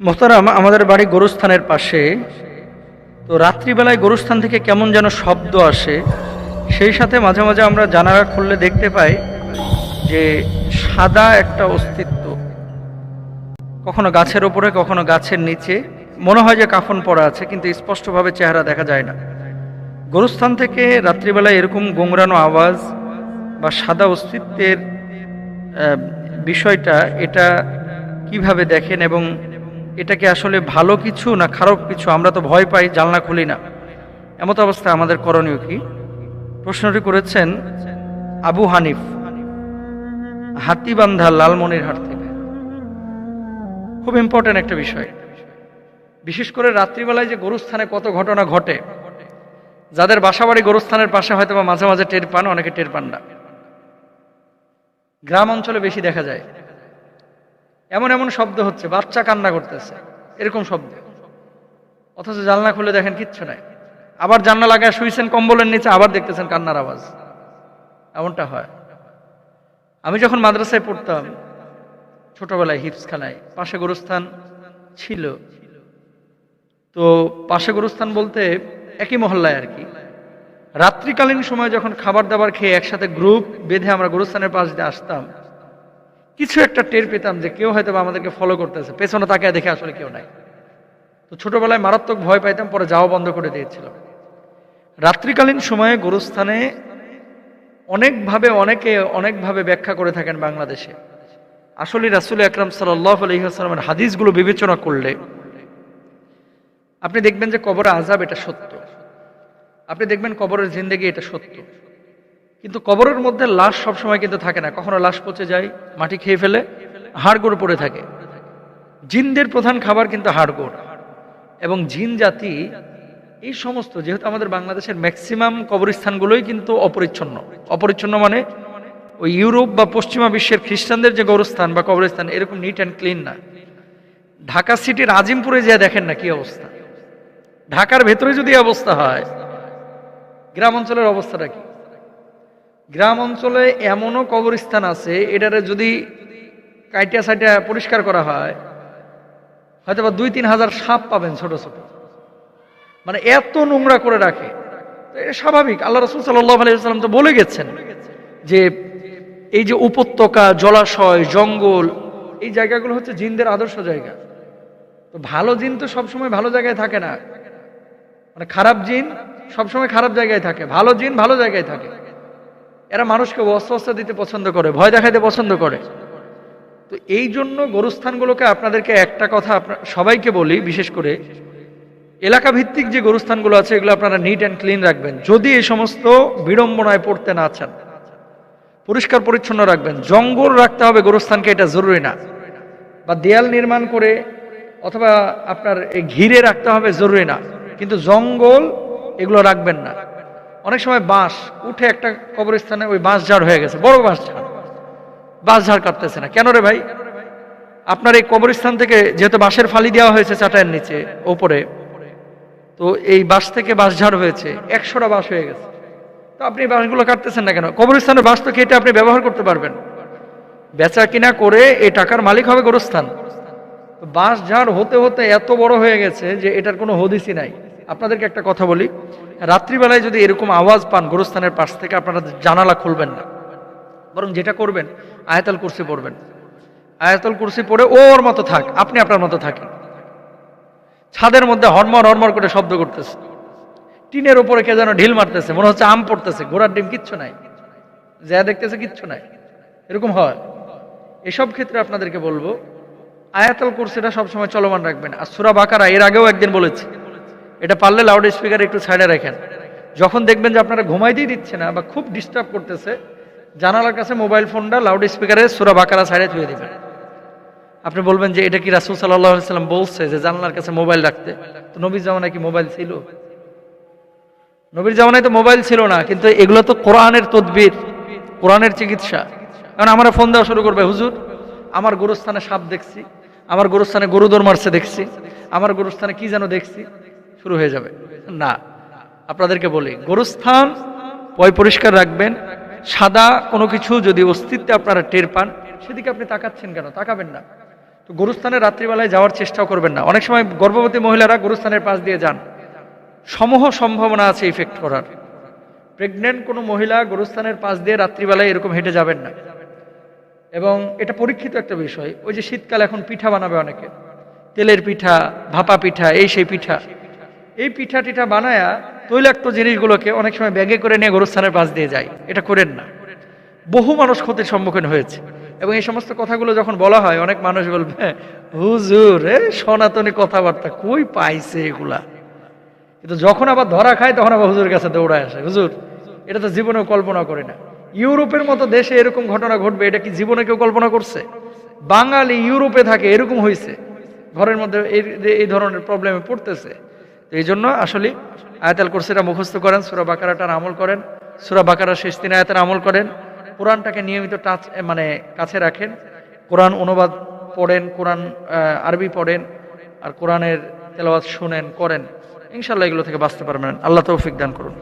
মোহতারাম, আমাদের বাড়ি গোরস্থানের পাশে। তো রাত্রিবেলায় গোরস্থান থেকে কেমন যেন শব্দ আসে। সেই সাথে মাঝে মাঝে আমরা জানালা খুললে দেখতে পাই যে সাদা একটা অস্তিত্ব, কখনো গাছের ওপরে কখনো গাছের নিচে। মনে হয় যে কাফন পরা আছে, কিন্তু স্পষ্টভাবে চেহারা দেখা যায় না। গোরস্থান থেকে রাত্রিবেলায় এরকম গোংরানো আওয়াজ বা সাদা অস্তিত্বের বিষয়টা, এটা কিভাবে দেখেন এবং এটা কি আসলে ভালো কিছু না খারাপ কিছু? আমরা তো ভয় পাই, জানলা খুলি না। এমত অবস্থায় আমাদের করণীয় কি? প্রশ্নটি করেছেন আবু হানিফ, হাতিবান্ধা, লালমনিরহাট থেকে। খুব ইম্পর্টেন্ট একটা বিষয়। বিশেষ করে রাত্রিবেলায় যে গোরস্থানে কত ঘটনা ঘটে, যাদের বাসাবাড়ি গোরস্থানের পাশে হয়তো বা মাঝে মাঝে টের পান, অনেকে টের পান না। গ্রাম অঞ্চলে বেশি দেখা যায়। এমন এমন শব্দ হচ্ছে, বাচ্চা কান্না করতেছে, এরকম শব্দ, অথচ জানলা খুলে দেখেন কিচ্ছু নাই। আবার জানলা লাগায় শুয়েছেন কম্বলের নিচে, আবার দেখতেছেন কান্নার আওয়াজ। এমনটা হয়। আমি যখন মাদ্রাসায় পড়তাম ছোটবেলায়, হিফজখানায়, পাশে গোরস্থান ছিল। তো পাশে গোরস্থান বলতে একই মহল্লায় আর কি। রাত্রিকালীন সময় যখন খাবার দাবার খেয়ে একসাথে গ্রুপ বেঁধে আমরা গোরস্থানের পাশ দিয়ে আসতাম, কিছু একটা টের পেতাম যে কেউ হয়তো আমাদেরকে ফলো করতেছে। পেছনে তাকায় দেখে আসলে কেউ নাই। তো ছোটবেলায় মারাত্মক ভয় পাইতাম, পরে যাওয়া বন্ধ করে দিয়েছিলাম। রাত্রিকালীন সময়ে গোরস্থানে অনেকে অনেকভাবে ব্যাখ্যা করে থাকেন বাংলাদেশে। আসলে রাসূল আকরাম সাল্লাল্লাহু আলাইহি ওয়াসাল্লামের হাদিসগুলো বিবেচনা করলে আপনি দেখবেন যে কবরের আযাব এটা সত্য, আপনি দেখবেন কবরের জিন্দেগি এটা সত্য। কিন্তু কবরের মধ্যে লাশ সবসময় কিন্তু থাকে না। কখনো লাশ পচে যায়, মাটি খেয়ে ফেলে, হাড়গোড় পড়ে থাকে। জিনদের প্রধান খাবার কিন্তু হাড়গোড়। এবং জিন জাতি এই সমস্ত, যেহেতু আমাদের বাংলাদেশের ম্যাক্সিমাম কবরস্থানগুলোই কিন্তু অপরিচ্ছন্ন। অপরিচ্ছন্ন মানে ওই ইউরোপ বা পশ্চিমা বিশ্বের খ্রিস্টানদের যে গোরস্থান বা কবরস্থান এরকম নিট অ্যান্ড ক্লিন না। ঢাকা সিটির আজিমপুরে যা দেখেন না কি অবস্থা। ঢাকার ভেতরে যদি অবস্থা হয়, গ্রাম অঞ্চলের অবস্থাটা কি? গ্রাম অঞ্চলে এমনও কবরস্থান আছে, এটারে যদি কাইটিয়া সাইটিয়া পরিষ্কার করা হয়, হয়তো বা 2-3 হাজার সাপ পাবেন ছোট ছোট। মানে এত নোংরা করে রাখে। এটা স্বাভাবিক। আল্লাহ রাসূল সাল্লাল্লাহু আলাইহি ওয়াসাল্লাম তো বলে গেছেন যে এই যে উপত্যকা, জলাশয়, জঙ্গল, এই জায়গাগুলো হচ্ছে জিনদের আদর্শ জায়গা। তো ভালো জিন তো সবসময় ভালো জায়গায় থাকে না। মানে খারাপ জিন সবসময় খারাপ জায়গায় থাকে, ভালো জিন ভালো জায়গায় থাকে। এরা মানুষকে ওয়াসওয়াসা দিতে পছন্দ করে, ভয় দেখাইতে পছন্দ করে। তো এই জন্য গোরস্থানগুলোকে, আপনাদেরকে একটা কথা সবাইকে বলি, বিশেষ করে এলাকা ভিত্তিক যে গোরস্থানগুলো আছে এগুলো আপনারা নিট অ্যান্ড ক্লিন রাখবেন। যদি এই সমস্ত বিড়ম্বনায় পড়তে না চান, পরিষ্কার পরিচ্ছন্ন রাখবেন। জঙ্গল রাখতে হবে গোরস্থানকে, এটা জরুরি না। বা দেয়াল নির্মাণ করে অথবা আপনার ঘিরে রাখতে হবে, জরুরি না। কিন্তু জঙ্গল এগুলো রাখবেন না। অনেক সময় বাঁশ উঠে একটা কবরস্থানে ওই বাঁশ ঝাড় হয়ে গেছে, বড় বাঁশ ঝাড় কাটতেছে না কেন রে ভাই? আপনার এই কবরস্থান থেকে যেহেতু বাঁশের ফালি দেওয়া হয়েছে চাটাইয়ের নিচে ওপরে, তো এই বাঁশ থেকে বাঁশ ঝাড় হয়েছে, 100টা বাঁশ হয়ে গেছে। তো আপনি বাঁশগুলো কাটতেছেন না কেন? কবরস্থানের বাঁশ তো কেটে আপনি ব্যবহার করতে পারবেন। বেচা কিনা করে এই টাকার মালিক হবে গোরস্থান। তো বাঁশ ঝাড় হতে হতে এত বড় হয়ে গেছে যে এটার কোনো হদিসই নাই। আপনাদেরকে একটা কথা বলি, রাত্রিবেলায় যদি এরকম আওয়াজ পান গোরস্থানের পাশ থেকে, আপনারা জানালা খুলবেন না। বরং যেটা করবেন, আয়াতুল কুরসি পড়বেন। আয়াতুল কুরসি পড়ে ওর মতো থাক, আপনি আপনার মতো থাকেন। ছাদের মধ্যে হরমর হরমর করে শব্দ করতেছে, টিনের উপরে কে যেন ঢিল মারতেছে, মনে হচ্ছে আম পড়তেছে, ঘোড়ার ডিম, কিচ্ছু নাই। যা দেখতেছে কিচ্ছু নাই, এরকম হয়। এসব ক্ষেত্রে আপনাদেরকে বলবো আয়াতুল কুরসিটা সবসময় চলমান রাখবেন। আর সূরা বাকারা এর আগেও একদিন বলেছি, এটা পারলে লাউড স্পিকারে একটু সাইডে রাখেন। যখন দেখবেন যে আপনারা ঘুমাইতেই দিচ্ছে না বা খুব ডিস্টার্ব করতেছে, জানালার কাছে মোবাইল ফোনটা লাউড স্পিকারে সূরা বাকারা সাইডে থুয়ে দিবেন। আপনি বলবেন যে এটা কি রাসূল সাল্লাল্লাহু আলাইহি ওয়াসাল্লাম বলছে যে জানালার কাছে মোবাইল রাখতে? তো নবীর জামানায় কি মোবাইল ছিল? নবীর জামানায় তো মোবাইল ছিল না, কিন্তু এগুলো তো কোরআনের তদবির, কোরআনের চিকিৎসা। কারণ আমরা ফোন দেওয়া শুরু করবে, হুজুর আমার গোরস্থানে সাপ দেখছি, আমার গোরস্থানে গরু দৌড় মারছে দেখছি, আমার গোরস্থানে কি যেন দেখছি, শুরু হয়ে যাবে। না, আপনাদেরকে বলি গোরস্থান পরিষ্কার রাখবেন। সাদা কোনো কিছু যদি অস্তিত্বে আপনারা টের পান, সেদিকে আপনি তাকাচ্ছেন কেন? তাকাবেন না। তো গোরস্থানে রাত্রিবেলায় যাওয়ার চেষ্টাও করবেন না। অনেক সময় গর্ভবতী মহিলারা গোরস্থানের পাশ দিয়ে যান, সমূহ সম্ভাবনা আছে ইফেক্ট করার। প্রেগনেন্ট কোনো মহিলা গোরস্থানের পাশ দিয়ে রাত্রিবেলায় এরকম হেঁটে যাবেন না। এবং এটা পরীক্ষিত একটা বিষয়। ওই যে শীতকাল, এখন পিঠা বানাবে অনেকে, তেলের পিঠা, ভাপা পিঠা, এই সেই পিঠা, এই পিঠা টিঠা বানায়া তৈলাক্ত জিনিসগুলোকে অনেক সময় ব্যাগে করে নিয়ে গোরস্থানের পাশ দিয়ে যায়। এটা করেন না। বহু মানুষ ক্ষতির সম্মুখীন হয়েছে। এবং এই সমস্ত কথাগুলো যখন বলা হয়, অনেক মানুষ বলবে, হুজুর সনাতনী কথাবার্তা কই পাইছে এগুলা। কিন্তু যখন আবার ধরা খায় তখন আবার হুজুরের কাছে দৌড়ায় আসে, হুজুর এটা তো জীবনেও কল্পনা করি না। ইউরোপের মতো দেশে এরকম ঘটনা ঘটবে, এটা কি জীবনে কেউ কল্পনা করছে? বাঙালি ইউরোপে থাকে, এরকম হয়েছে, ঘরের মধ্যে এই ধরনের প্রবলেমে পড়তেছে। তো এই জন্য আসলে আয়াতুল কুরসিটা মুখস্থ করেন, সূরা বাকারাটার আমল করেন, সূরা বাকারার শেষ 3 আয়াতের আমল করেন, কোরআনটাকে নিয়মিত কাছে রাখেন, কোরআন অনুবাদ পড়েন, কোরআন আরবি পড়েন, আর কোরআনের তেলাওয়াত শুনেন, করেন। ইনশাআল্লাহ এগুলো থেকে বাঁচতে পারবেন। আল্লাহ তৌফিক দান করুন।